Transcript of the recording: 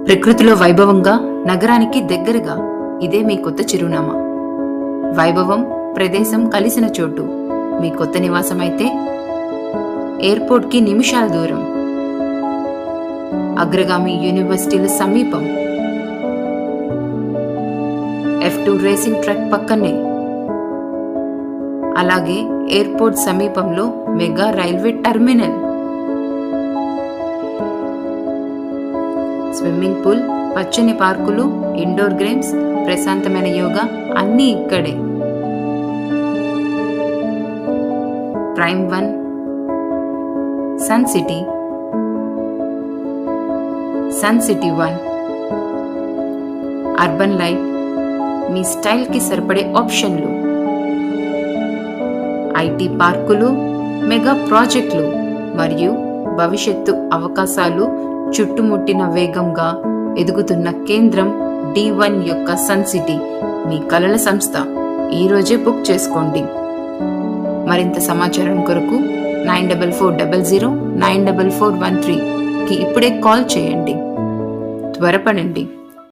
ప్రకృతిలో వైభవంగా, నగరానికి దగ్గరగా ఇదే మీ కొత్త చిరునామా. వైభవం, ప్రదేశం కలిసిన చోటు మీ కొత్త నివాసం అయితే ఎయిర్పోర్ట్కి నిమిషాల దూరం, అగ్రగామి యూనివర్సిటీల సమీపం, F2 రేసింగ్ ట్రాక్ పక్కనే, అలాగే ఎయిర్పోర్ట్ సమీపంలో mega railway terminal, swimming pool, పచ్చని పార్కులు, ఇండోర్ గేమ్స్, ప్రశాంతమైన యోగా అన్నీ ఇక్కడే. Prime 1 Sun City, Sun City 1 urban life, మీ స్టైల్కి సరిపడే ఆప్షన్లు, ఐటీ పార్కులు, మెగా ప్రాజెక్టులు మరియు భవిష్యత్తు అవకాశాలు చుట్టుముట్టిన వేగంగా ఎదుగుతున్న కేంద్రం D1 యొక్క సన్ సిటీ మీ కలల సంస్థ. ఈరోజే బుక్ చేసుకోండి. మరింత సమాచారం కొరకు 9440094413కి ఇప్పుడే కాల్ చేయండి. త్వరపడండి.